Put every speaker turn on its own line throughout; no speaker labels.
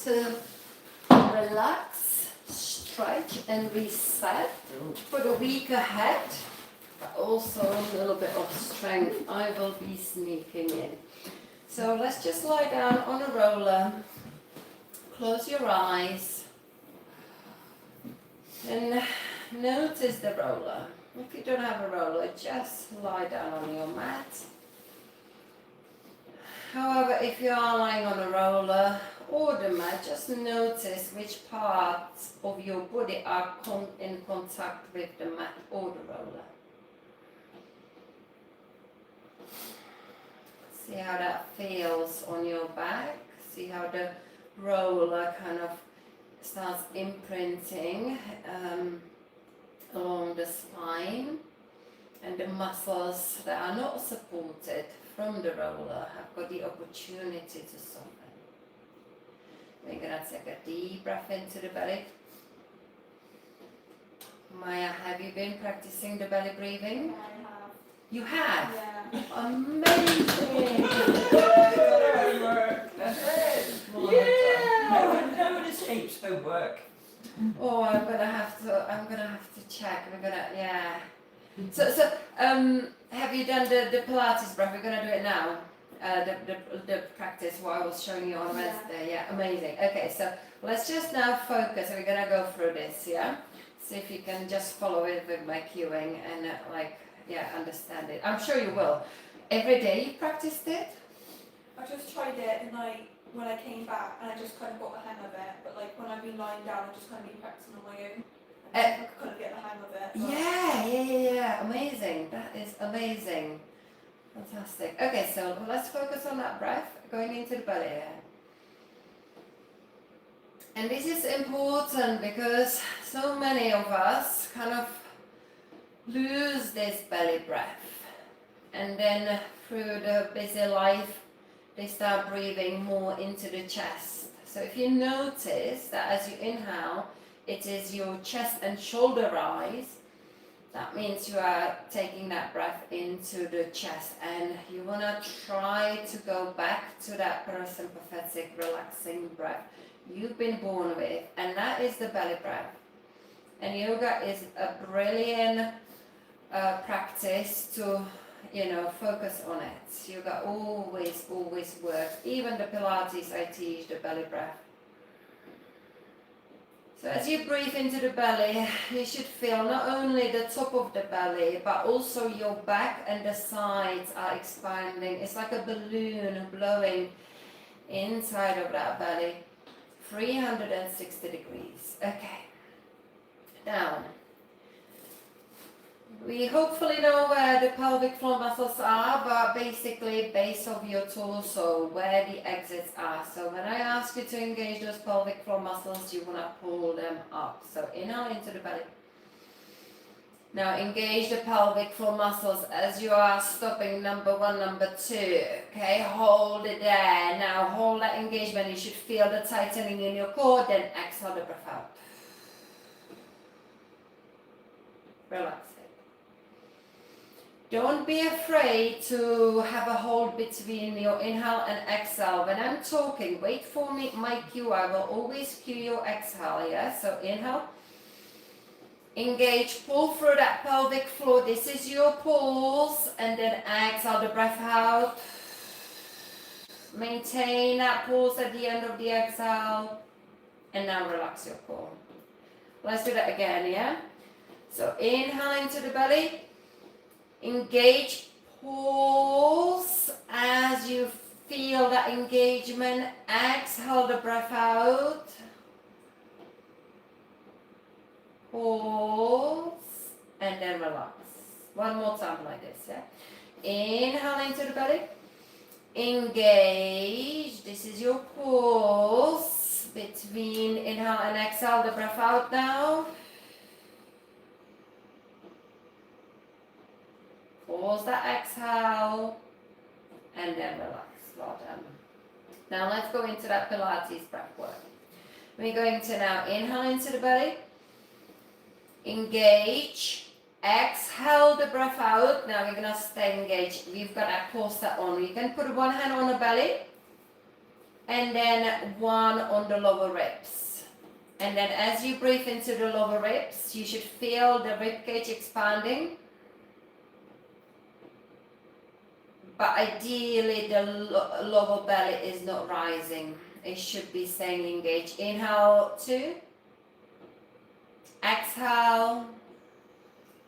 to relax, stretch and reset for the week ahead, but also a little bit of strength I will be sneaking in. So let's just lie down on a roller, close your eyes and notice the roller. If you don't have a roller, just lie down on your mat. However, if you are lying on a roller or the mat, just notice which parts of your body are in contact with the mat or the roller. See how that feels on your back. See how the roller kind of starts imprinting along the spine, and the muscles that are not supported from the roller have got the opportunity to soften. We're going to take a deep breath into the belly. Maya, have you been practicing the belly breathing?
I have.
You have?
Yeah.
Amazing!
Homework. No one escapes homework.
Oh, I'm gonna have to check. So, have you done the Pilates breath? We're gonna do it now. The practice what I was showing you on Wednesday. Yeah, amazing. Okay, so let's just now focus. We're gonna go through this. Yeah, see if you can just follow it with my cueing and understand it. I'm sure you will. Every day you practiced it.
I just tried it and when I came back and I just kind of got the hang of it, but like when I've been lying down I've just kind of been practicing on my own. I could kind of get the hang of it.
Yeah. Amazing. That is amazing. Fantastic. Okay, so let's focus on that breath going into the belly. And this is important because so many of us kind of lose this belly breath, and then through the busy life they start breathing more into the chest. So if you notice that as you inhale, it is your chest and shoulder rise, that means you are taking that breath into the chest, and you want to try to go back to that parasympathetic relaxing breath you've been born with, and that is the belly breath. And yoga is a brilliant practice to focus on it. Yoga always works. Even the Pilates I teach the belly breath. So as you breathe into the belly, you should feel not only the top of the belly, but also your back and the sides are expanding. It's like a balloon blowing inside of that belly, 360 degrees. Okay, down. We hopefully know where the pelvic floor muscles are, but basically base of your torso, where the exits are. So when I ask you to engage those pelvic floor muscles, you want to pull them up. So inhale into the belly. Now engage the pelvic floor muscles as you are stopping number 1, number 2. Okay, hold it there. Now hold that engagement. You should feel the tightening in your core. Then exhale the breath out. Relax. Don't be afraid to have a hold between your inhale and exhale. When I'm talking, wait for me, my cue. I will always cue your exhale, yeah? So inhale, engage, pull through that pelvic floor. This is your pulse. And then exhale the breath out. Maintain that pulse at the end of the exhale. And now relax your core. Let's do that again, yeah? So inhale into the belly. Engage, pulse as you feel that engagement. Exhale the breath out. Pulse and then relax. One more time like this, yeah? Inhale into the belly. Engage. This is your pulse between inhale and exhale. The breath out now. Pause that exhale and then relax. Well done. Now let's go into that Pilates breath work. We're going to now inhale into the belly, engage, exhale the breath out. Now we're going to stay engaged. We've got our pulse set on. You can put one hand on the belly and then one on the lower ribs. And then as you breathe into the lower ribs, you should feel the rib cage expanding. But ideally, the lower belly is not rising. It should be staying engaged. Inhale, 2. Exhale.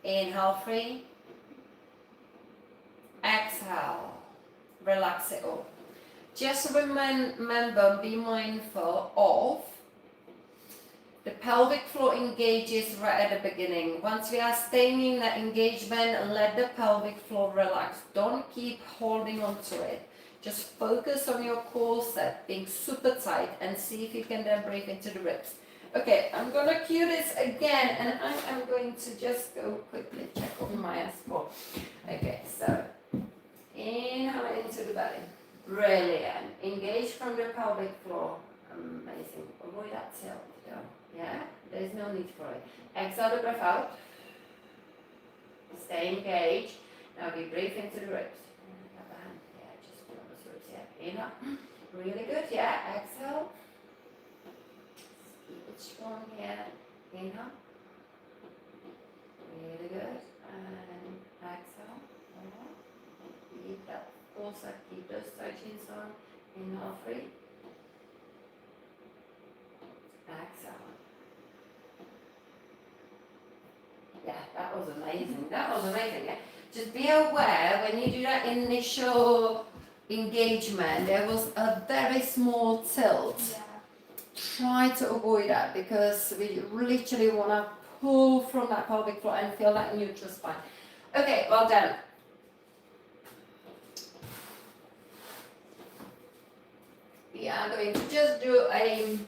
Inhale, 3. Exhale. Relax it all. Just remember, be mindful of the pelvic floor engages right at the beginning. Once we are staying in that engagement, let the pelvic floor relax. Don't keep holding on to it. Just focus on your core set being super tight and see if you can then breathe into the ribs. Okay, I'm going to cue this again and I am going to just go quickly check on my S4. Okay, so inhale into the belly. Brilliant. Engage from the pelvic floor. Amazing. Avoid that tilt. Yeah, there's no need for it. Exhale the breath out. Stay engaged. Now we breathe into the ribs. Other hand. Yeah, just feel those ribs. Yeah. Inhale. Really good. Yeah. Exhale. Keep it strong here. Inhale. Really good. And exhale. Keep that pulse up. Keep those touchings on. Inhale, 3. Exhale. Yeah, that was amazing. That was amazing. Yeah? Just be aware when you do that initial engagement, there was a very small tilt.
Yeah.
Try to avoid that because we literally want to pull from that pelvic floor and feel that neutral spine. Okay, well done. We are going to just do a.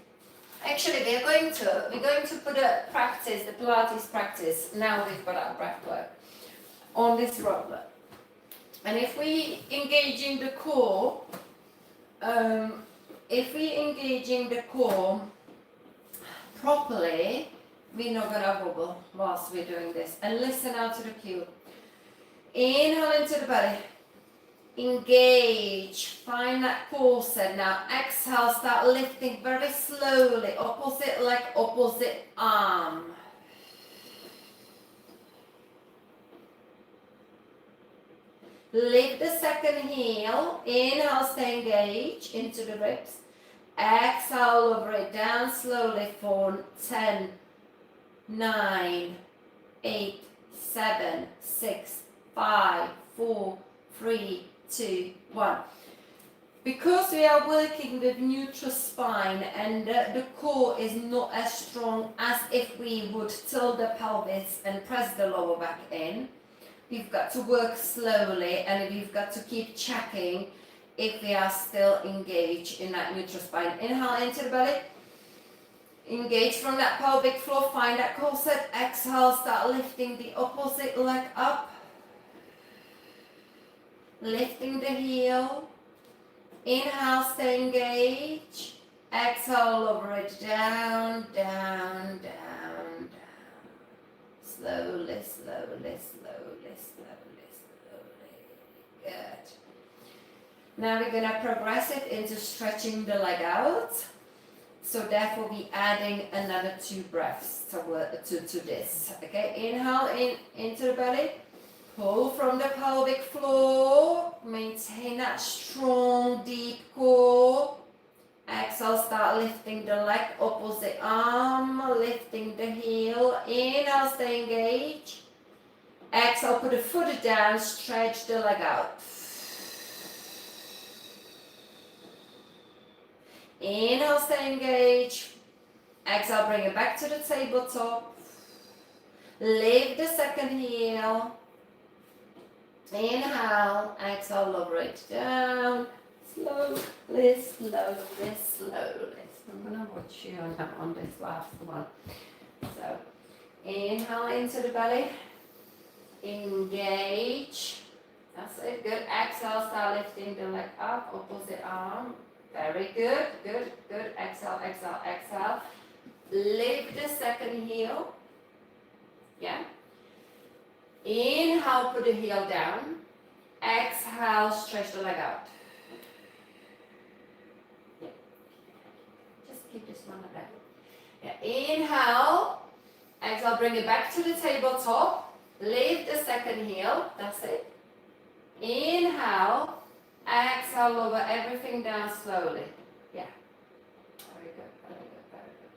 Actually, we're going to put a practice, the Pilates practice. Now we've got our breath work on this roller. And if we engage in the core, properly, we're not gonna wobble whilst we're doing this. And listen out to the cue. Inhale into the belly. Engage, find that core set. Now exhale, start lifting very slowly, opposite leg, opposite arm. Lift the second heel, inhale, stay engaged into the ribs. Exhale, lower it down slowly for 10, 9, 8, 7, 6, 5, 4, 3, 2, 1. Because we are working with neutral spine and the core is not as strong as if we would tilt the pelvis and press the lower back in, we've got to work slowly and we've got to keep checking if we are still engaged in that neutral spine. Inhale into the belly. Engage from that pelvic floor, find that core set. Exhale, start lifting the opposite leg up. Lifting the heel. Inhale, stay engaged. Exhale, lower it down, down, down, down. Slowly, slowly, slowly, slowly, slowly. Good. Now we're going to progress it into stretching the leg out. So therefore we're adding another 2 breaths to this. Okay, inhale into the belly. Pull from the pelvic floor. Maintain that strong, deep core. Exhale, start lifting the leg, opposite arm, lifting the heel. Inhale, stay engaged. Exhale, put the foot down, stretch the leg out. Inhale, stay engaged. Exhale, bring it back to the tabletop. Lift the second heel. Inhale, exhale, lower it down. Slowly, slowly, slowly. So I'm going to watch you on this last one. So, inhale into the belly. Engage. That's it, good. Exhale, start lifting the leg up, opposite arm. Very good, good, good. Exhale, exhale, exhale. Lift the second heel. Yeah. Inhale, put the heel down. Exhale, stretch the leg out. Yeah. keep this one like that. Yeah, inhale, exhale, bring it back to the tabletop, lift the second heel, that's it. Inhale, exhale, lower everything down slowly. Yeah, very good, very good, very good.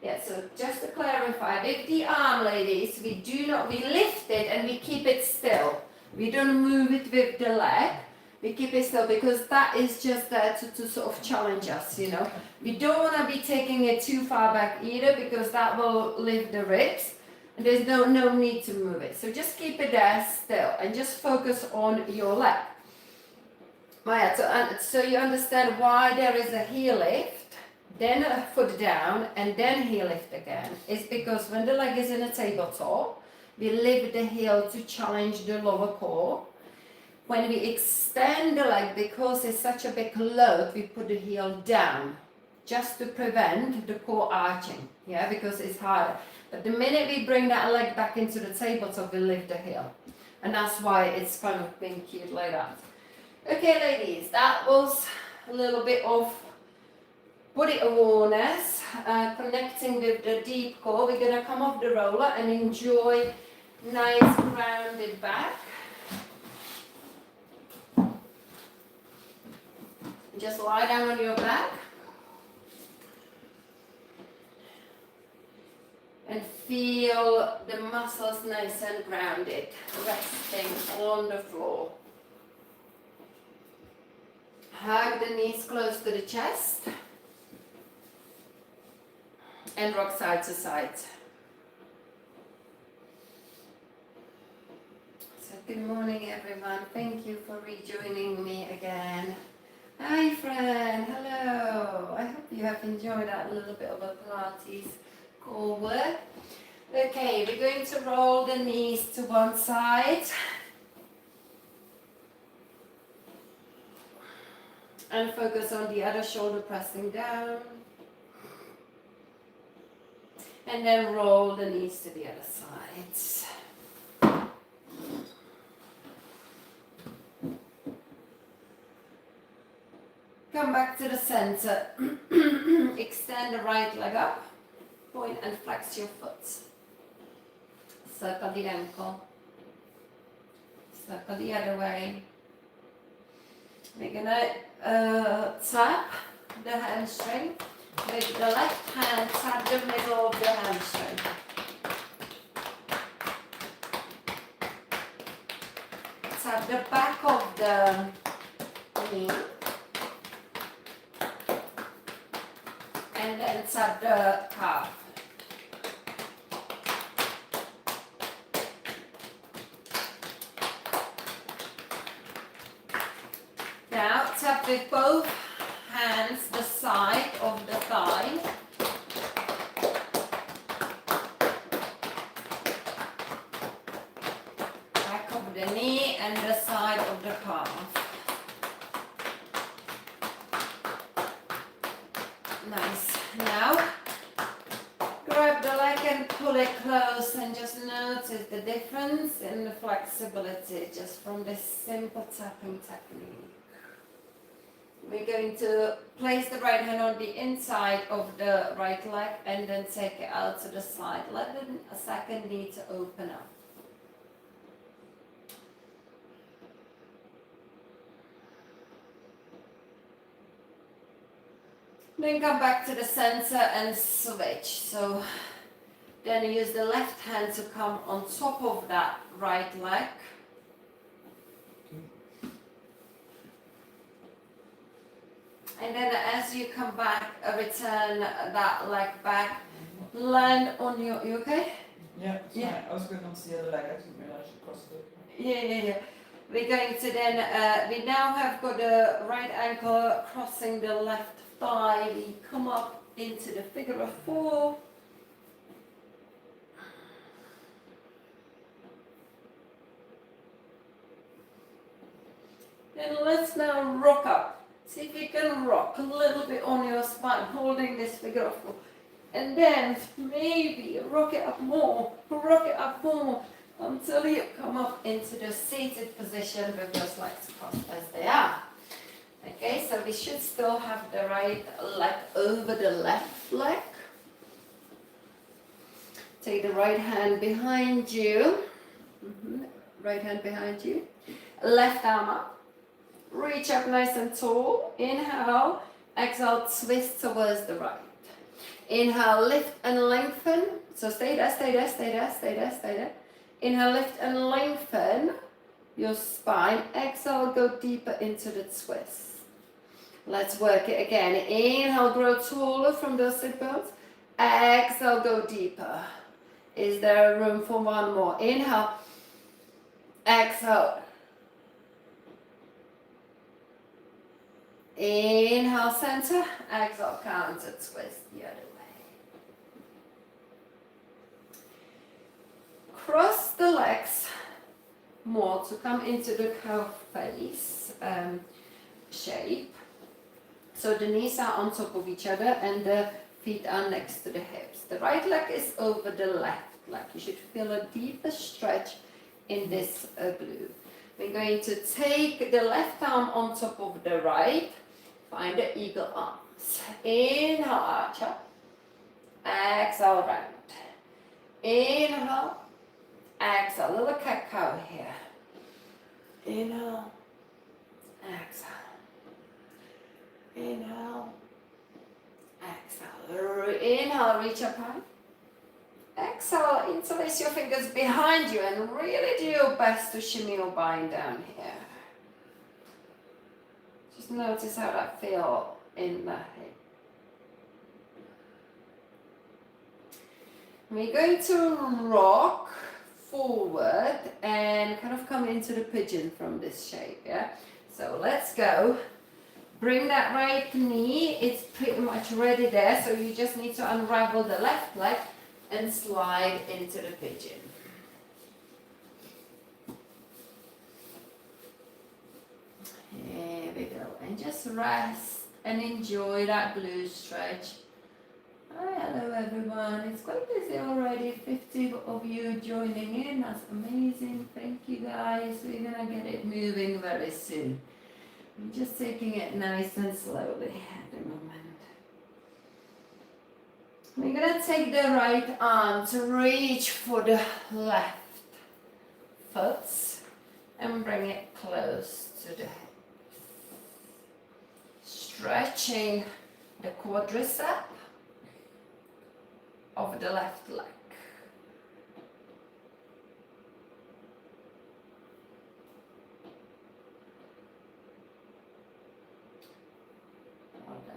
Yeah, so just to clarify, with the arm, ladies, we lift it and we keep it still. We don't move it with the leg. We keep it still because that is just there to sort of challenge us, you know. We don't want to be taking it too far back either because that will lift the ribs. And there's no need to move it. So just keep it there still and just focus on your leg. Maya, so you understand why there is a heel lift, then a foot down, and then heel lift again. It's because when the leg is in a tabletop, we lift the heel to challenge the lower core. When we extend the leg, because it's such a big load, we put the heel down just to prevent the core arching, yeah, because it's harder. But the minute we bring that leg back into the tabletop, we lift the heel. And that's why it's kind of being cute like that. Okay, ladies, that was a little bit of body awareness, connecting with the deep core. We're going to come off the roller and enjoy nice grounded back. Just lie down on your back. And feel the muscles nice and grounded, resting on the floor. Hug the knees close to the chest. And rock side to side. So good morning everyone. Thank you for rejoining me again. Hi friend, hello. I hope you have enjoyed that little bit of a Pilates core work. Okay, we're going to roll the knees to one side. And focus on the other shoulder pressing down. And then roll the knees to the other side. Come back to the center. Extend the right leg up. Point and flex your foot. Circle the ankle. Circle the other way. We're gonna tap the hamstring. With the left hand, tap the middle of the hamstring. Tap the back of the knee. And then tap the calf. Now tap with both hands the side of the thigh. Back of the knee and the side of the calf. Nice. Now grab the leg and pull it close and just notice the difference in the flexibility just from this simple tapping technique. We're going to place the right hand on the inside of the right leg and then take it out to the side. Let a second knee to open up. Then come back to the center and switch. So then use the left hand to come on top of that right leg. And then as you come back, return that leg back, land on your, you okay?
Yeah, it's fine. I was going on to the other leg, I didn't realise you crossed it.
Yeah. We're going to then, we now have got the right ankle crossing the left thigh. We come up into the figure of four. Then let's now rock up. See if you can rock a little bit on your spine, holding this figure of four. And then maybe rock it up more until you come up into the seated position with your legs crossed as they are. Okay, so we should still have the right leg over the left leg. Take the right hand behind you. Right hand behind you. Left arm up. Reach up nice and tall. Inhale. Exhale, twist towards the right. Inhale, lift and lengthen. So stay there, stay there, stay there, stay there, stay there. Inhale, lift and lengthen your spine. Exhale, go deeper into the twist. Let's work it again. Inhale, grow taller from those sit bones. Exhale, go deeper. Is there room for one more? Inhale. Exhale. Inhale, center. Exhale, counter twist the other way. Cross the legs more to come into the cow face shape. So the knees are on top of each other and the feet are next to the hips. The right leg is over the left leg. You should feel a deeper stretch in this glute. We're going to take the left arm on top of the right. Find the eagle arms. Inhale, arch up. Exhale, round. Inhale. Exhale. Little cat cow here. Inhale. Exhale. Inhale. Exhale. Inhale, reach up high. Exhale, interlace your fingers behind you and really do your best to shimmy your spine down here. Just notice how that feels in the hip. We're going to rock forward and kind of come into the pigeon from this shape, yeah? So let's go. Bring that right knee, it's pretty much ready there, so you just need to unravel the left leg and slide into the pigeon. Here we go, and just rest and enjoy that glute stretch. Hi, hello everyone, it's quite busy already, 50 of you joining in, that's amazing, thank you guys, we're gonna get it moving very soon. I'm just taking it nice and slowly at the moment. We're going to take the right arm to reach for the left foot and bring it close to the hips. Stretching the quadricep of the left leg. Well done.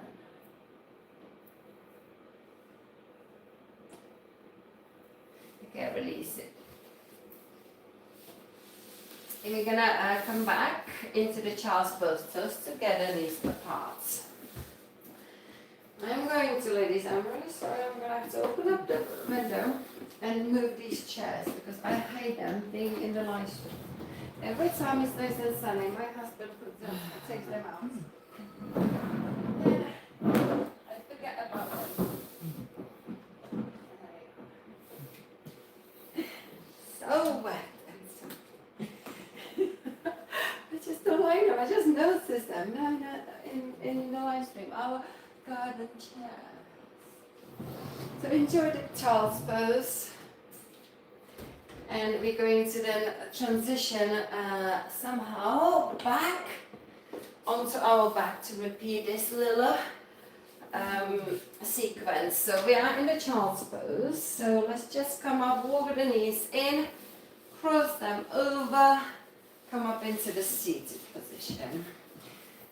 Okay, release it. And we're gonna come back into the child's pose, toes together, knees apart. I'm going to, ladies, I'm really sorry, I'm gonna have to open up the window and move these chairs because I hate them being in the light stream. Every time it's nice and sunny, my husband takes them out. I forget about them. So wet. I just don't like them. I just noticed them. No, in the live stream. Our garden chairs. So enjoy the child's pose. And we're going to then transition somehow back onto our back to repeat this little sequence. So we are in the child's pose. So let's just come up, walk the knees in, cross them over, come up into the seated position.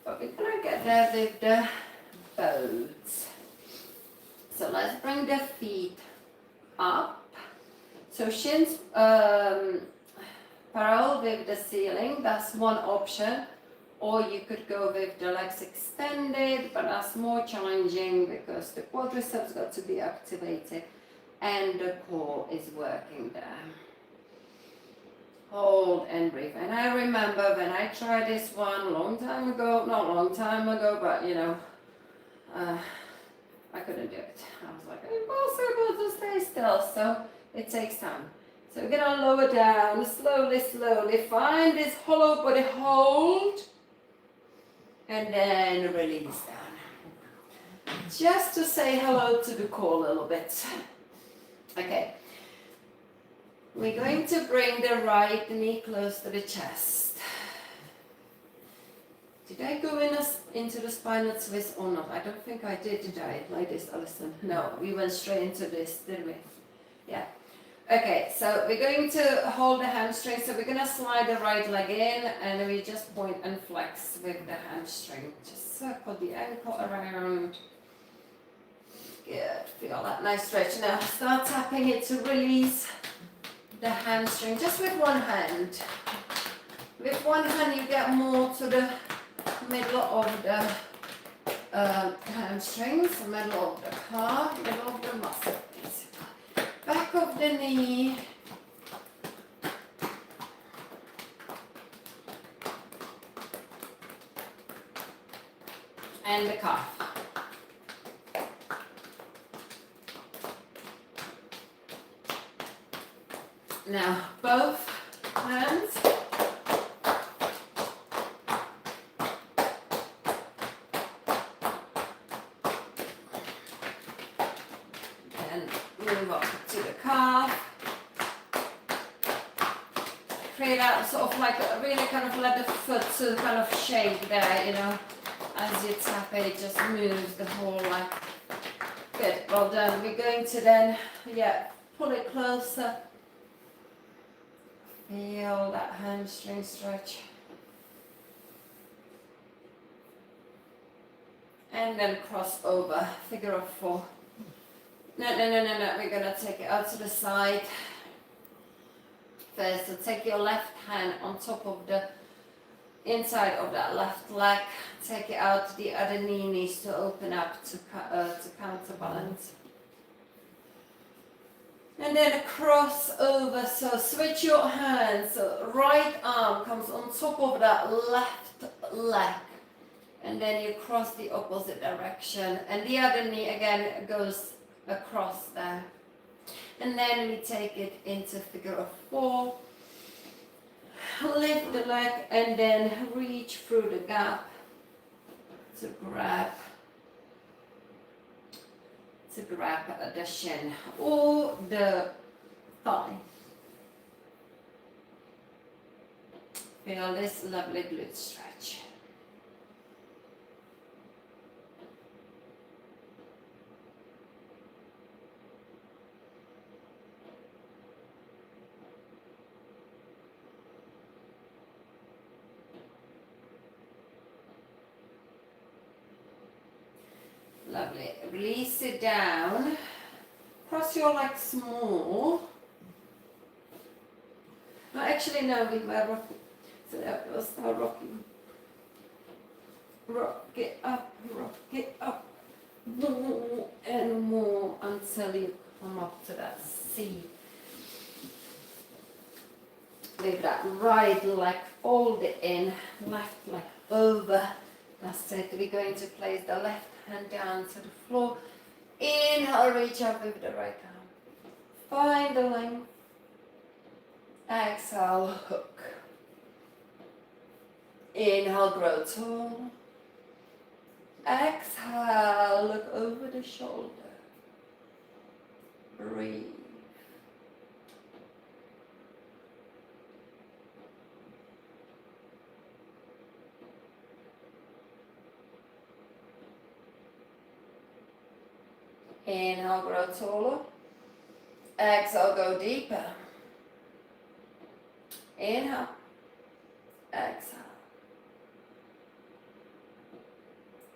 But we're going to get there with the bows. So let's bring the feet up. So shins parallel with the ceiling, that's one option. Or you could go with the legs extended, but that's more challenging because the quadriceps got to be activated and the core is working there. Hold and breathe. And I remember when I tried this one long time ago, not long time ago, but you know, I couldn't do it. I was like, impossible to stay still, so it takes time. So we're gonna lower down, slowly, slowly, find this hollow body hold. And then release down. Just to say hello to the core a little bit. Okay. We're going to bring the right knee close to the chest. Did I go into the spinal twist or not? I don't think I did I? Like this, Alison. No, we went straight into this, didn't we? Yeah. Okay, so we're going to hold the hamstring. So we're going to slide the right leg in and we just point and flex with the hamstring. Just circle the ankle around. Good, feel that nice stretch. Now start tapping it to release the hamstring just with one hand. With one hand you get more to the middle of the hamstrings, middle of the calf, middle of the muscle. Back of the knee. And the calf. Now both hands. And move up to the calf. Create out sort of like really kind of let the foot to kind of shake there, you know. As you tap it, it just moves the whole leg. Good, well done. We're going to then, pull it closer. Feel that hamstring stretch. And then cross over, figure of 4. No, we're going to take it out to the side. First, so take your left hand on top of the inside of that left leg. Take it out, the other knee needs to open up to counterbalance. And then cross over, so switch your hands, so right arm comes on top of that left leg. And then you cross the opposite direction. And the other knee again goes across there. And then we take it into figure of 4. Lift the leg and then reach through the gap to grab the shin or the thigh. Feel this lovely glute stretch. Lovely. Release it down. Cross your legs more. No, actually, no, we were rocking. So that was our rocking. Rock it up, more and more until you come up to that C. With that right leg folded in, left leg over. That's it. We're going to place the left hand down to the floor. Inhale, reach up with the right arm. Find the length. Exhale, hook. Inhale, grow tall. Exhale, look over the shoulder. Breathe. Inhale, grow taller. Exhale, go deeper. Inhale. Exhale.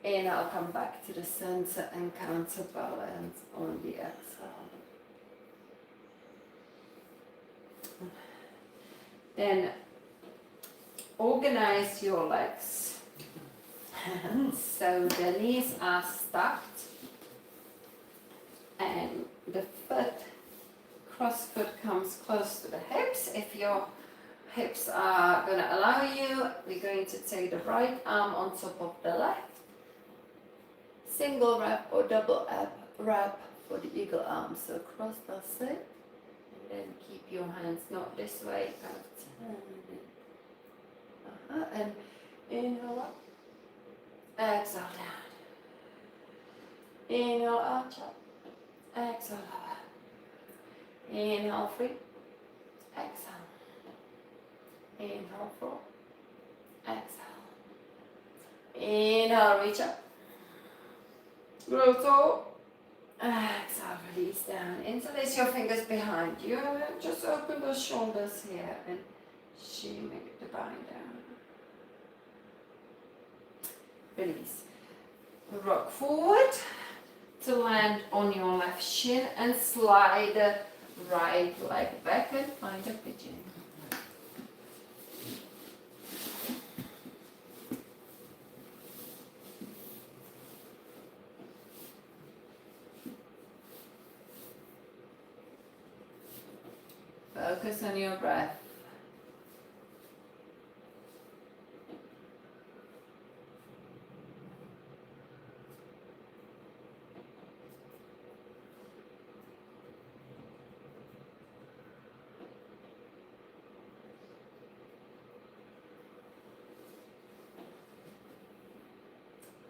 Inhale, come back to the center and counterbalance on the exhale. Then organize your legs. So the knees are stacked. And the foot, cross foot comes close to the hips. If your hips are going to allow you, we're going to take the right arm on top of the left. Single wrap or double wrap for the eagle arm. So cross, that's it. And then keep your hands not this way, kind of turn it. And inhale up. Exhale down. Inhale, arch up. Exhale, lower. Inhale, free. Exhale. Inhale, four. Exhale. Inhale, reach up. Grow tall. Exhale, release down. Interlace your fingers behind you and then just open the shoulders here and shimmy the spine down. Release. Rock forward to land on your left shin and slide the right leg back and find a pigeon. Focus on your breath.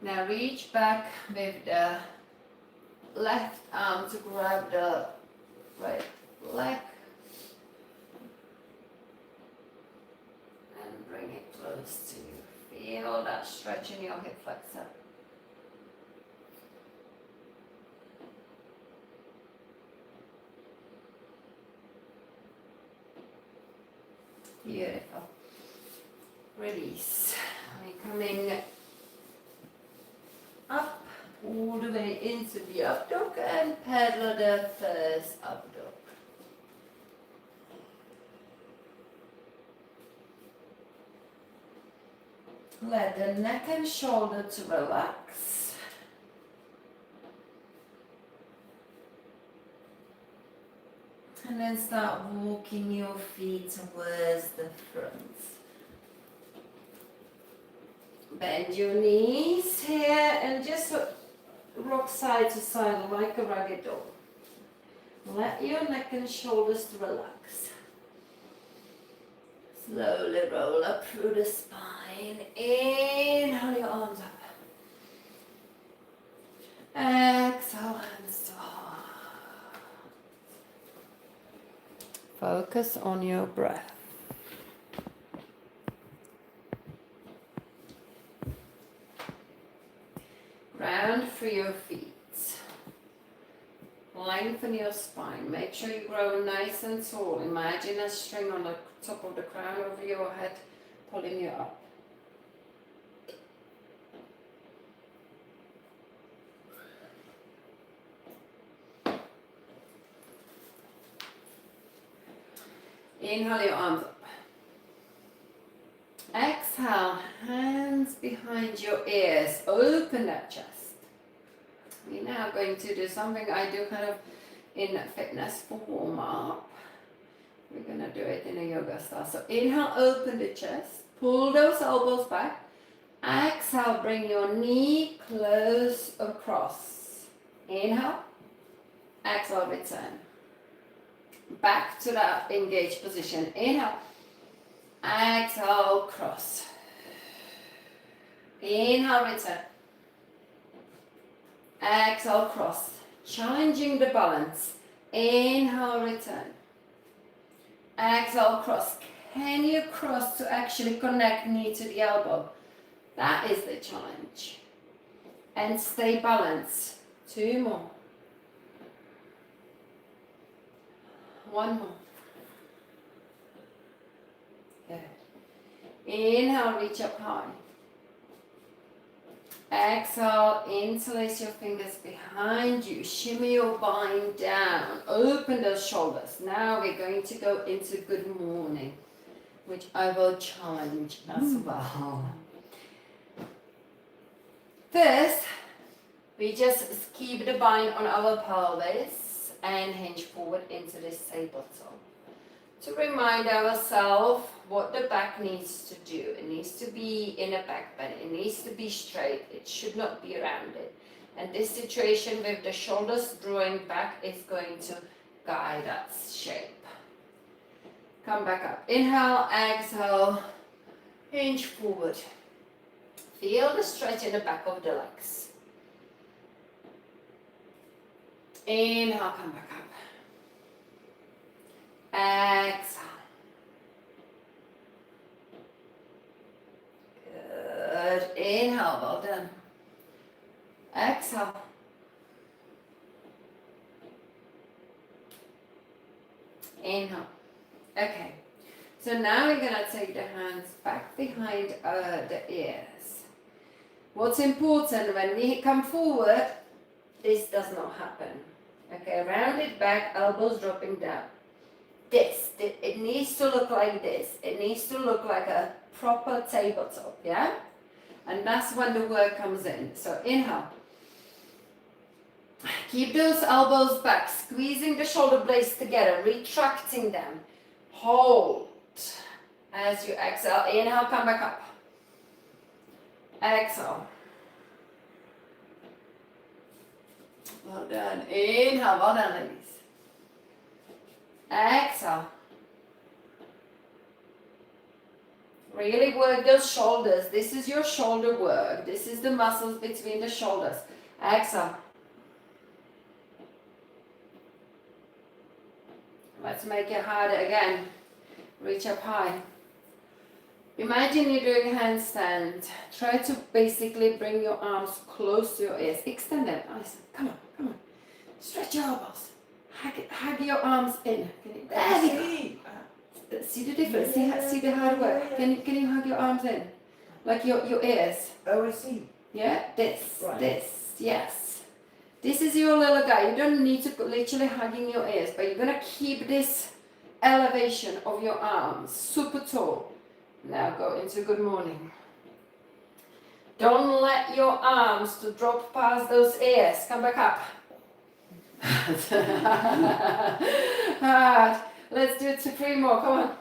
Now reach back with the left arm to grab the right leg and bring it close to you. Feel that stretch in your hip flexor. Beautiful. Release. We're coming up all the way into the up dog and pedal the first up dog. Let the neck and shoulder to relax. And then start walking your feet towards the front. Bend your knees here and just rock side to side like a ragged dog. Let your neck and shoulders relax. Slowly roll up through the spine. Inhale your arms up. Exhale, hands to heart. Focus on your breath. Ground through your feet. Lengthen your spine. Make sure you grow nice and tall. Imagine a string on the top of the crown over your head, pulling you up. Inhale your arms up. Exhale, hands behind your ears. Open that chest. We're now going to do something I do kind of in fitness for warm up. We're going to do it in a yoga style. So inhale, open the chest. Pull those elbows back. Exhale, bring your knee close across. Inhale. Exhale, return. Back to that engaged position. Inhale. Exhale, cross. Inhale, return. Exhale, cross. Changing the balance. Inhale, return. Exhale, cross. Can you cross to actually connect knee to the elbow? That is the challenge. And stay balanced. 2 more. 1 more. Good. Inhale, reach up high. Exhale, interlace your fingers behind you. Shimmy your spine down. Open those shoulders. Now we're going to go into good morning, which I will challenge as well. First, we just keep the bind on our pelvis and hinge forward into this tabletop. To remind ourselves what the back needs to do. It needs to be in a back bend. It needs to be straight. It should not be rounded. And this situation with the shoulders drawing back is going to guide that shape. Come back up. Inhale, exhale, hinge forward. Feel the stretch in the back of the legs. Inhale, come back up. Exhale. Good. Inhale, well done. Exhale. Inhale. Okay. So now we're going to take the hands back behind the ears. What's important when we come forward, this does not happen. Okay, rounded back, elbows dropping down. It needs to look like this. It needs to look like a proper tabletop, yeah? And that's when the work comes in. So inhale. Keep those elbows back, squeezing the shoulder blades together, retracting them. Hold. As you exhale, inhale, come back up. Exhale. Well done. Inhale, well done, ladies. Exhale. Really work those shoulders. This is your shoulder work. This is the muscles between the shoulders. Exhale. Let's make it harder again. Reach up high. Imagine you're doing a handstand. Try to basically bring your arms close to your ears. Extend them. Nice. Come on, come on. Stretch your elbows. Hug your arms in. There we go. See the difference? See the hard work? Can you hug your arms in? Like your ears?
Oh, I see.
Yeah? This.
Right.
This. Yes. This is your little guy. You don't need to literally hugging your ears, but you're going to keep this elevation of your arms super tall. Now go into good morning. Don't let your arms to drop past those ears. Come back up. Hard. Let's do 3 more. Come on.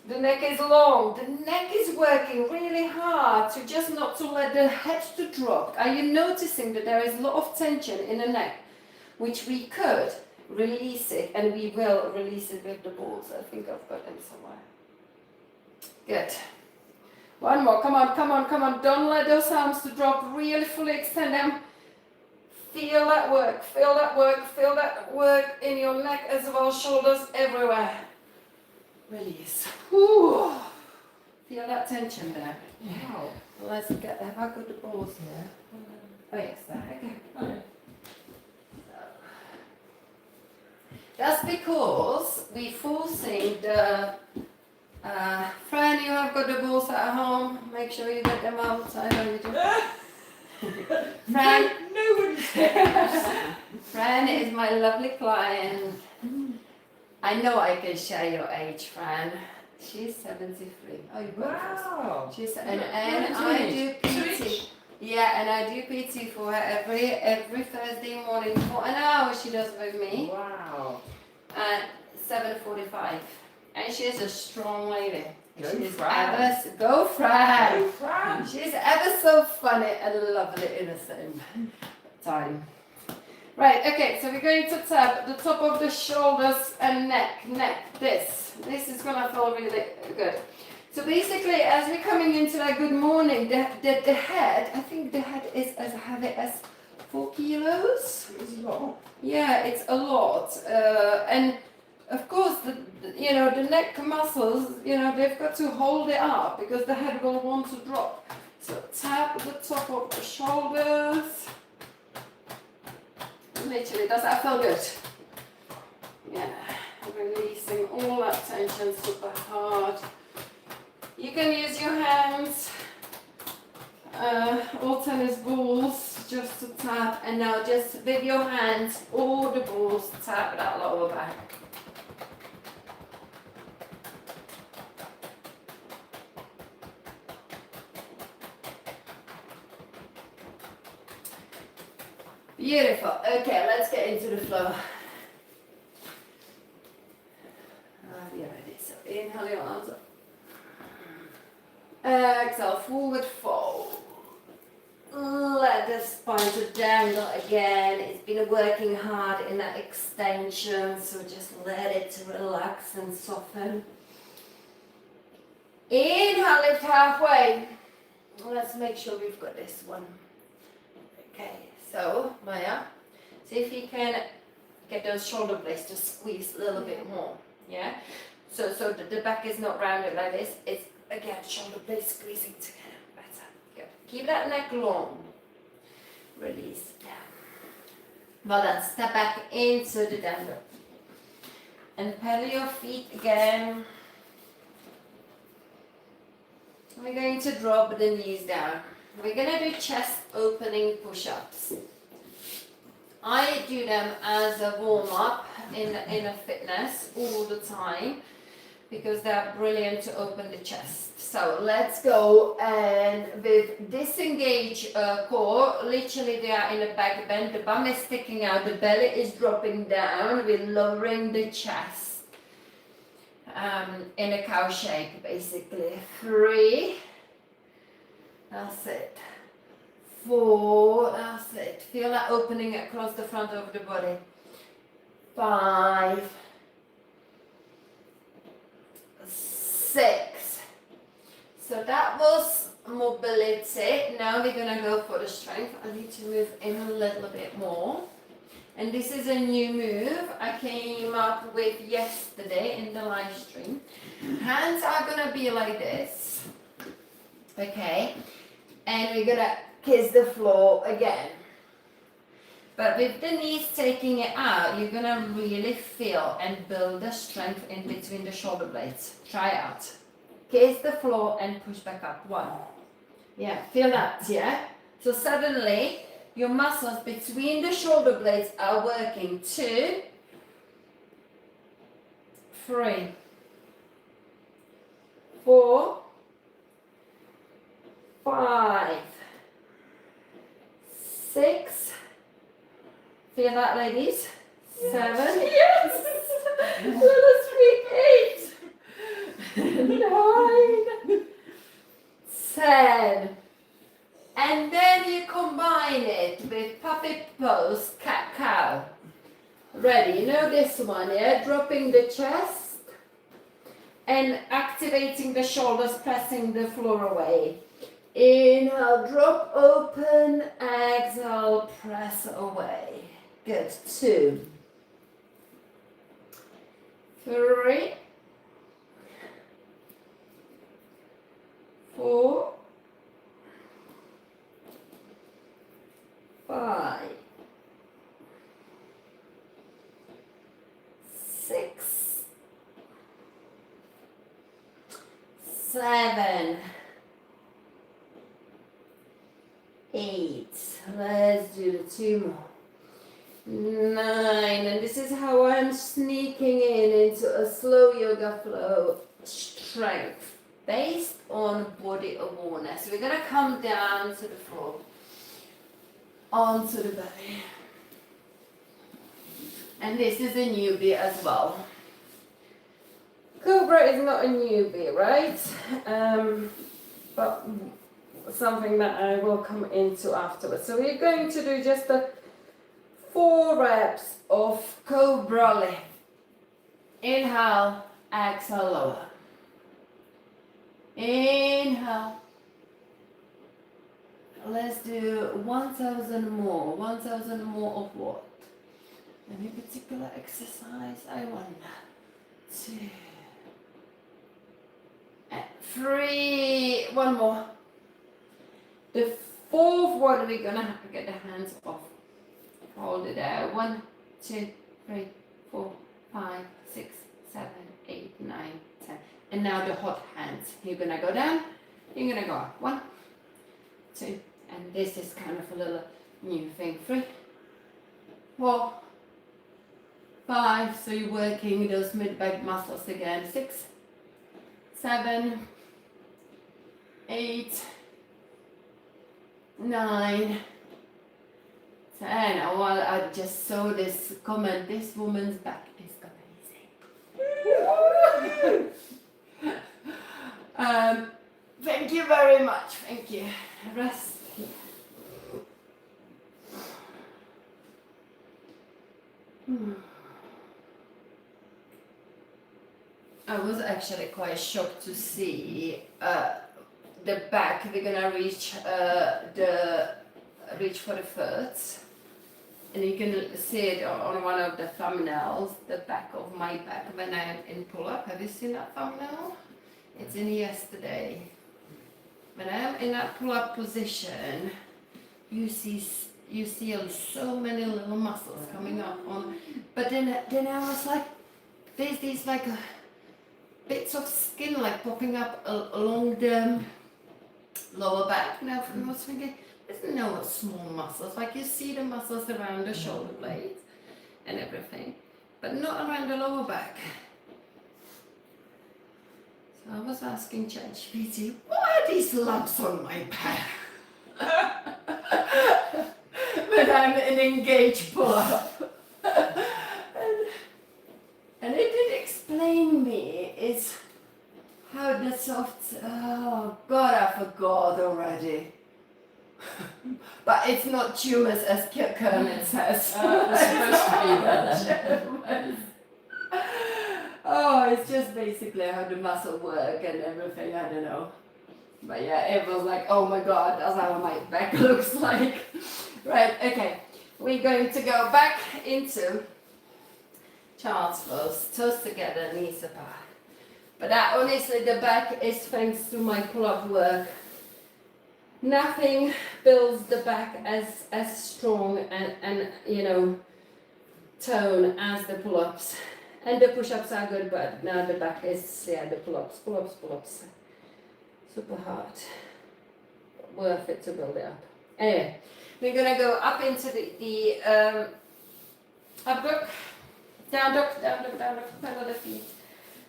The neck is long. The neck is working really hard to just not to let the head to drop. Are you noticing that there is a lot of tension in the neck, which we could release it, and we will release it with the balls. I think I've got them somewhere. Good. 1 more. Come on, come on, come on. Don't let those arms to drop. Really fully extend them. Feel that work. Feel that work. Feel that work in your neck as well. Shoulders everywhere. Release. Ooh. Feel that tension there.
Wow.
Let's get. Have I got the balls here? Oh yes, there. Okay. That's because we're forcing the. Fran, you have got the balls at home. Make sure you get them out. I know you do. Fran.
Nobody's
Fran is my lovely client. I know I can share your age, Fran. She's 73. Oh, you got it first.
Wow.
She's and I do PT. Yeah, and I do PT for her every Thursday morning for an hour. She does with me
Wow.
at 7:45, and she's a strong lady.
Go
She's
Fran.
Go Fran.
Go Fran.
She's ever so funny and lovely in the same time. Right, okay, so we're going to tap the top of the shoulders and neck. This is gonna feel really good. So basically, as we're coming into that good morning, the head, I think the head is as heavy as 4 kilos.
It's a lot.
Yeah, it's a lot. And of course, the neck muscles, they've got to hold it up because the head will want to drop. So tap the top of the shoulders. Literally, does that feel good? Yeah, releasing all that tension super hard. You can use your hands or tennis balls just to tap, and now just with your hands or the balls tap that lower back. Beautiful. Okay, let's get into the flow. You're ready. So inhale your arms up. Exhale, forward fold. Let the spine to dangle again. It's been working hard in that extension, so just let it to relax and soften. Inhale, lift halfway. let's make sure we've got this one. Okay, so Maya, see if you can get those shoulder blades to squeeze a little bit more. Yeah, so the back is not rounded like this. It's again shoulder blades squeezing together. Better. Good. Keep that neck long. Release down. Well done. Step back into the down dog. And pedal your feet again. We're going to drop the knees down. We're going to do chest opening push-ups. I do them as a warm-up in a fitness all the time because they're brilliant to open the chest. So let's go, and with disengage core, literally they are in a back bend, the bum is sticking out, the belly is dropping down, we're lowering the chest in a cow shape basically. 3, that's it. 4, that's it. Feel that opening across the front of the body. 5, 6. So that was mobility. Now we're gonna go for the strength. I need to move in a little bit more. And this is a new move I came up with yesterday in the live stream. Hands are gonna be like this. Okay. And we're gonna kiss the floor again. But with the knees taking it out, you're gonna really feel and build the strength in between the shoulder blades. Try it out. Kiss the floor and push back up. 1. Yeah, feel that, yeah? So suddenly, your muscles between the shoulder blades are working. 2, 3, 4, 5, 6. Feel that, ladies? 7. Yes! Let us repeat. 9, 10. And then you combine it with puppy pose, cat cow. Ready? You know this one, yeah? Dropping the chest and activating the shoulders, pressing the floor away. Inhale, drop open, exhale, press away. Good. 2, 3, 4, 5, 6, 7, 8. Let's do the 2 more. 9. And this is how I'm sneaking into a slow yoga flow strength based on body awareness. We're gonna come down to the floor, onto the belly. And this is a newbie as well. Cobra is not a newbie, right? But something that I will come into afterwards. So we're going to do just a 4 reps of Cobra lift. Inhale, exhale, lower. Inhale. Let's do 1,000 more. 1,000 more of what? Any particular exercise? I wonder. 2, 3. One more. The 4th one, we're gonna have to get the hands off. Hold it there. 1, 2, 3, 4, 5, 6, 7, 8, 9, 10. And now the hot hands. You're gonna go down. You're gonna go up. 1, 2. And this is kind of a little new thing. 3, 4, 5. So you're working those mid-back muscles again. 6, 7, 8, 9, 10. Oh, well, I just saw this comment. This woman's back is amazing. Thank you very much. Thank you. Rest here. I was actually quite shocked to see the back, we're gonna reach reach for the foot. And you can see it on one of the thumbnails, the back of my back when I'm in pull-up. Have you seen that thumbnail? It's in yesterday. When I'm in that pull-up position, you see so many little muscles coming up on. But then I was like, there's these like bits of skin like popping up along the lower back. And I was thinking, there's no small muscles. Like you see the muscles around the shoulder blades and everything, but not around the lower back. So I was asking ChatGPT, why are these lumps on my back? When I'm in engaged pull-up. And it did explain me is how the soft, oh God, I forgot already. But it's not tumors as Kermit says.
It's supposed to be that.
Oh, it's just basically how the muscle work and everything, I don't know. But yeah, it was like, oh my God, that's how my back looks like. Right, okay. We're going to go back into child's pose, toes together, knees apart. But that honestly, the back is thanks to my pull-up work. Nothing builds the back as strong and you know, tone as the pull-ups. And the push-ups are good, but now the back is, yeah, the pull-ups. Super hard. Worth it to build it up. Anyway, we're gonna go up into the up dog, down dog, pedal the feet.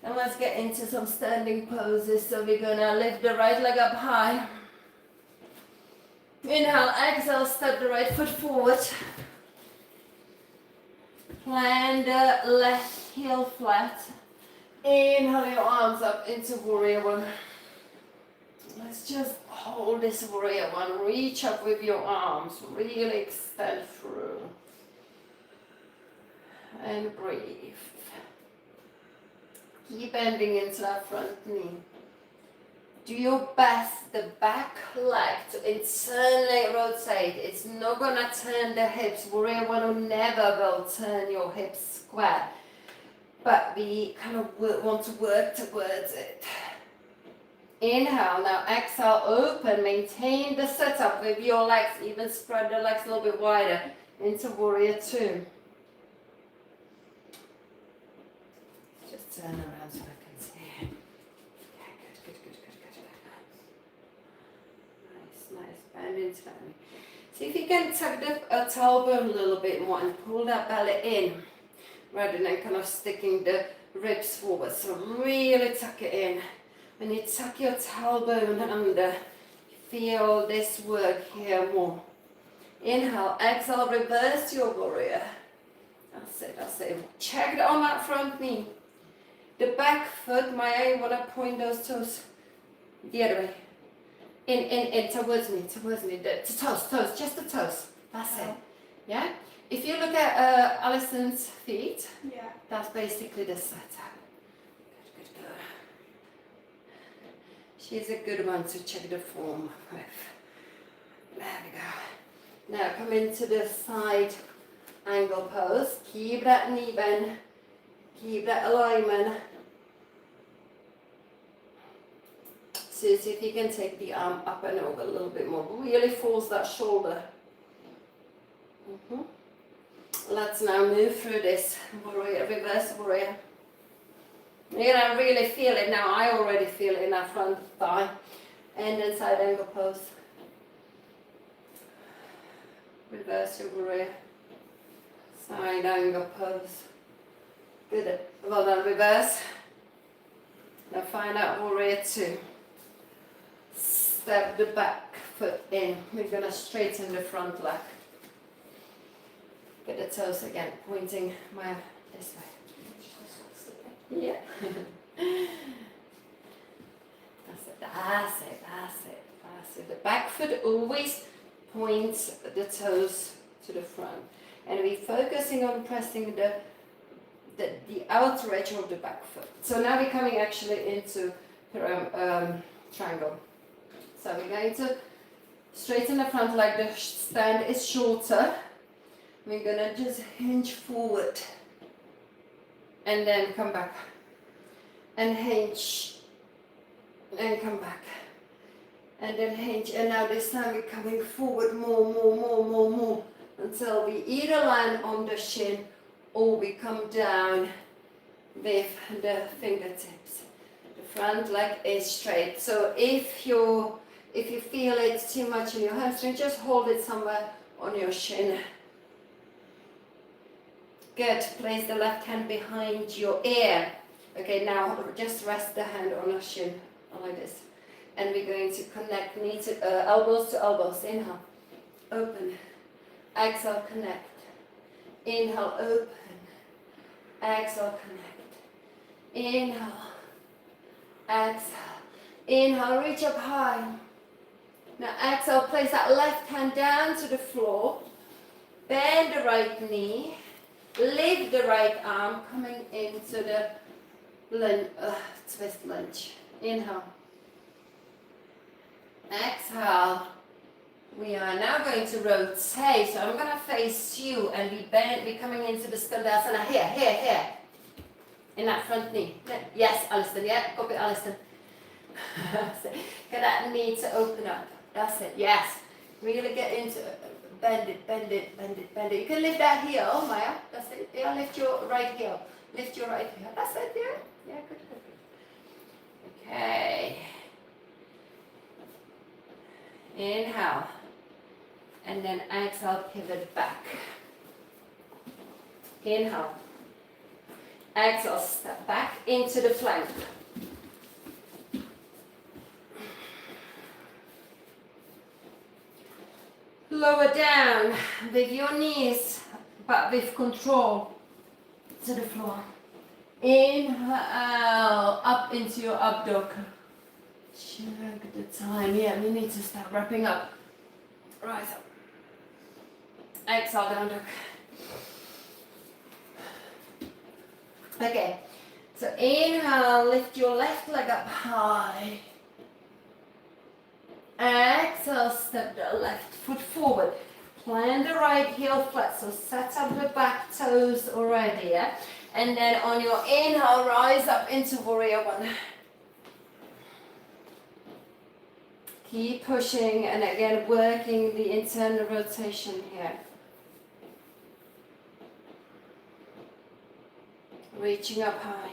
And let's get into some standing poses. So we're gonna lift the right leg up high. Inhale, exhale, step the right foot forward. Plant the left heel flat. Inhale your arms up into warrior one. Let's just hold this warrior one. Reach up with your arms. Really extend through. And breathe. Keep bending into that front knee. Do your best, the back leg, to internally rotate. It's not gonna turn the hips. Warrior one will never will turn your hips square. But we kind of want to work towards it. Inhale, now exhale, open, maintain the setup with your legs, even spread the legs a little bit wider into warrior two. Just turn around so I can see. Yeah, good. Nice, bend into that knee. See if you can tuck the tailbone a little bit more and pull that belly in, rather than kind of sticking the ribs forward. So really tuck it in. When you tuck your tailbone under, feel this work here more. Inhale, exhale, reverse your warrior. That's it. Check on that front knee. The back foot, I want to point those toes the other way. In, towards me. The toes, just the toes. That's it. Yeah? If you look at Alison's feet,
Yeah.
that's basically the setup. Good. She's a good one to check the form with. There we go. Now come into the side angle pose. Keep that knee bend. Keep that alignment. See if you can take the arm up and over a little bit more. Really force that shoulder. Let's now move through this warrior, reverse warrior. You're gonna really feel it now. I already feel it in that front thigh. And then side angle pose. Reverse your warrior. Side angle pose. Good. Well done, reverse. Now find out warrior two. Step the back foot in. We're gonna straighten the front leg. Get the toes again, pointing this way. Yeah. That's it. The back foot always points the toes to the front. And we're focusing on pressing the outer edge of the back foot. So now we're coming actually into triangle. So we're going to straighten the front leg, the stand is shorter. We're gonna just hinge forward and then come back and hinge and come back and then hinge, and now this time we're coming forward more until we either land on the shin or we come down with the fingertips. The front leg is straight. So if you feel it's too much in your hamstring, just hold it somewhere on your shin. Good. Place the left hand behind your ear. Okay, now just rest the hand on your shin like this. And we're going to connect elbows to elbows. Inhale, open. Exhale, connect. Inhale, open. Exhale, connect. Inhale. Exhale. Inhale, reach up high. Now exhale, place that left hand down to the floor. Bend the right knee. Lift the right arm, coming into the twist lunge. Inhale. Exhale. We are now going to rotate. So I'm going to face you and we're coming into the stabilization here. In that front knee. Yes, Alison. Yeah, copy Alison. Get that knee to open up. That's it. Yes. Really get into it. Bend it. You can lift that heel, Maya. That's it. Yeah, lift your right heel. That's it, yeah. Yeah, good. Okay. Inhale. And then exhale, pivot back. Inhale. Exhale, step back into the plank. Lower down with your knees, but with control, to the floor. Inhale, up into your up dog. Check the time. Yeah, we need to start wrapping up. Rise up. Exhale, down dog. Okay, so inhale, lift your left leg up high. Exhale, step the left foot forward. Plant the right heel flat, so set up the back toes already, yeah? And then on your inhale, rise up into warrior one. Keep pushing, and again, working the internal rotation here. Reaching up high.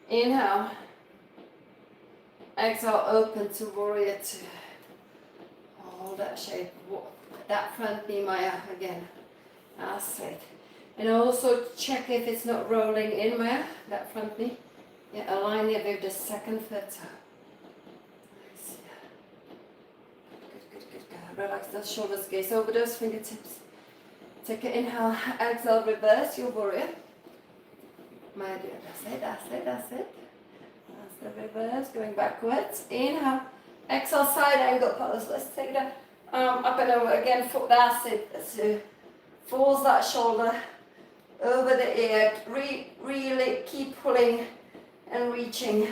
Inhale. Exhale, open to warrior two. Hold that shape. That front knee, Maya, again. That's it. And also check if it's not rolling in, Maya, that front knee. Yeah, align it with the second foot. Nice. Good. Relax those shoulders, gaze over those fingertips. Take an inhale, exhale, reverse your warrior. My dear, that's it. That's the reverse, going backwards. Inhale, exhale, side angle pose. Let's take the arm up and over again. That's it. So falls that shoulder over the ear. Really keep pulling and reaching.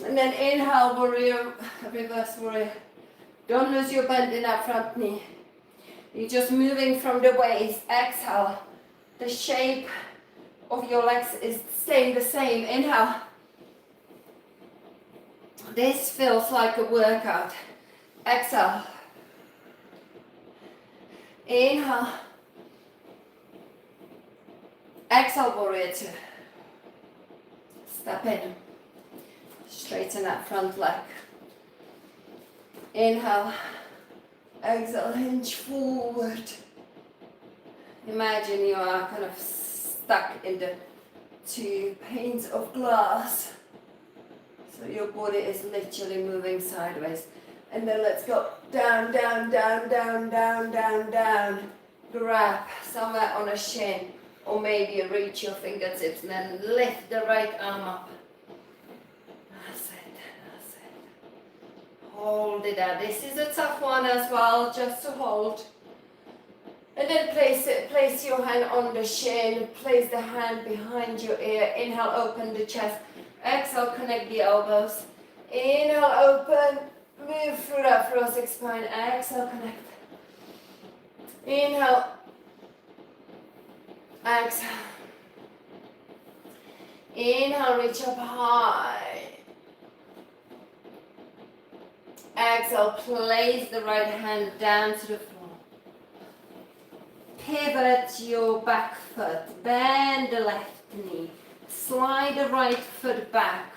And then inhale, warrior, reverse warrior. Don't lose your bend in that front knee. You're just moving from the waist. Exhale. The shape of your legs is staying the same. Inhale. This feels like a workout. Exhale. Inhale. Exhale, warrior two. Step in. Straighten that front leg. Inhale. Exhale, hinge forward. Imagine you are kind of stuck in the two panes of glass. So your body is literally moving sideways. And then let's go down. Grab somewhere on a shin, or maybe reach your fingertips and then lift the right arm up. That's it. Hold it out. This is a tough one as well, just to hold. And then place your hand on the shin, place the hand behind your ear. Inhale, open the chest. Exhale, connect the elbows. Inhale, open. Move through that thoracic spine. Exhale, connect. Inhale. Exhale. Inhale, reach up high. Exhale, place the right hand down to the floor. Pivot your back foot. Bend the left knee. Slide the right foot back.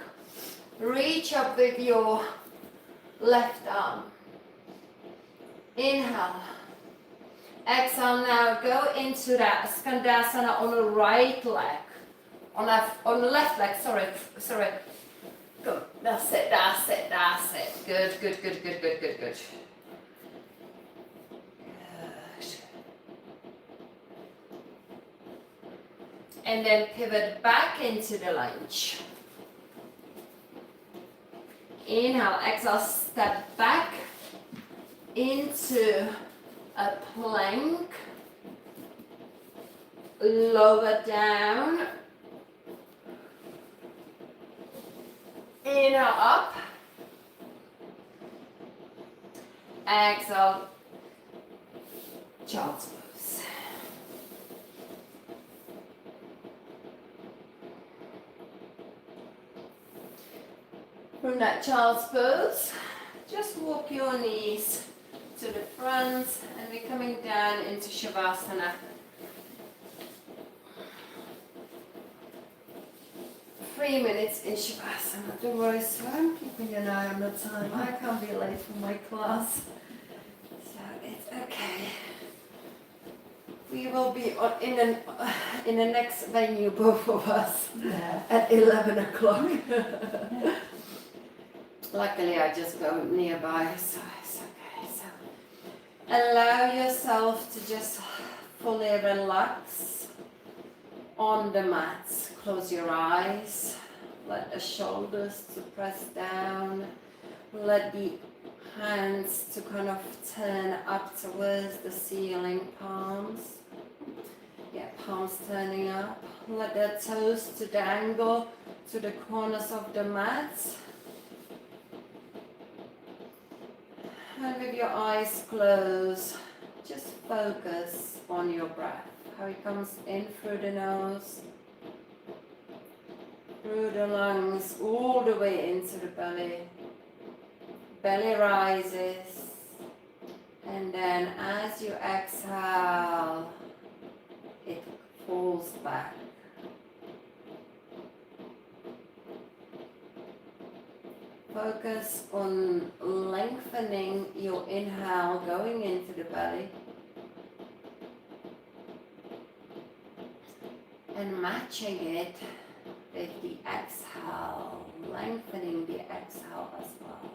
Reach up with your left arm. Inhale. Exhale, now go into that Skandasana on the right leg. On the left leg, sorry. Good, that's it. Good. Good. And then pivot back into the lunge. Inhale, exhale, step back into a plank. Lower down. Inhale, up. Exhale, child's pose. From that child's pose, just walk your knees to the front and we're coming down into Shavasana. 3 minutes in Shavasana. Don't worry, so I'm keeping an eye on the time. I can't be late for my class. So it's okay. We will be in the next venue, both of us, at 11 o'clock. Luckily, I just go nearby, so it's okay. So allow yourself to just fully relax on the mat. Close your eyes. Let the shoulders to press down. Let the hands to kind of turn up towards the ceiling, palms. Yeah, palms turning up. Let the toes to dangle to the corners of the mat. And with your eyes closed, just focus on your breath. How it comes in through the nose, through the lungs, all the way into the belly. Belly rises. And then as you exhale, it falls back. Focus on lengthening your inhale going into the belly and matching it with the exhale, lengthening the exhale as well.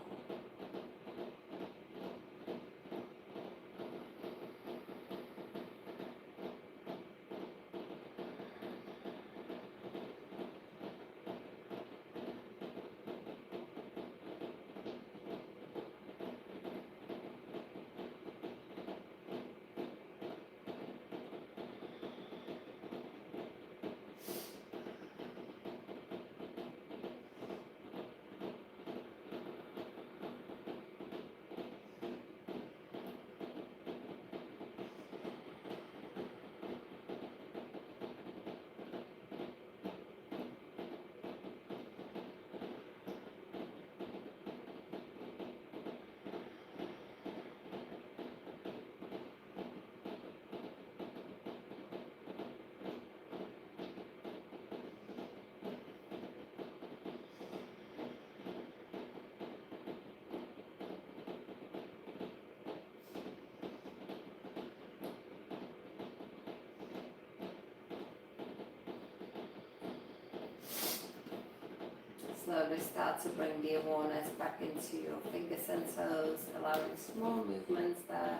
Slowly start to bring the awareness back into your fingers and toes, allowing small movements there.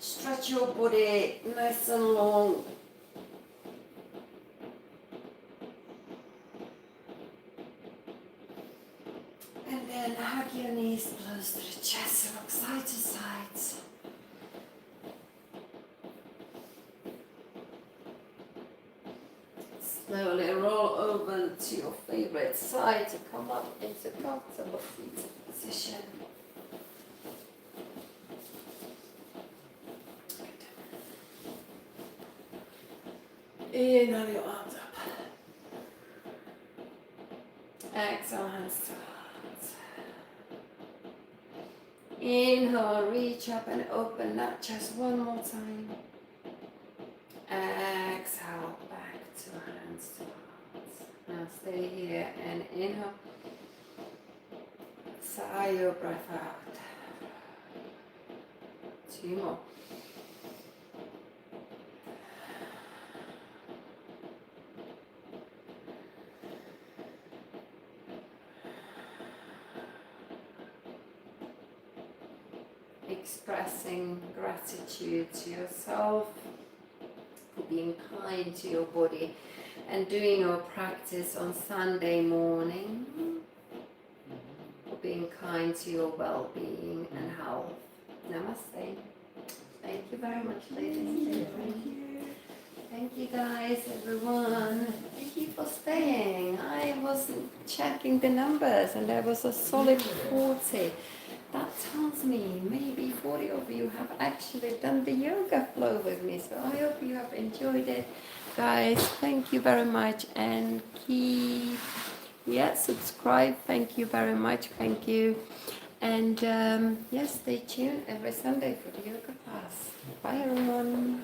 Stretch your body nice and long. And then hug your knees close to the chest, rock side to side. Slowly roll over to your favorite side to come up into comfortable seated position. Inhale your arms up. Exhale, hands to heart. Inhale, reach up and open that chest one more time. Exhale, back to hands to heart. Now stay here and inhale. Sigh your breath out. 2 more. Expressing gratitude to yourself for being kind to your body and doing your practice on Sunday morning, for being kind to your well-being and health. Namaste. Thank you very much, ladies and gentlemen. Thank you guys, everyone. Thank you for staying. I was checking the numbers and there was a solid 40. That tells me maybe 40 of you have actually done the yoga flow with me. So I hope you have enjoyed it. Guys, thank you very much and keep, subscribe. Thank you very much. Thank you. And stay tuned every Sunday for the yoga class. Bye everyone.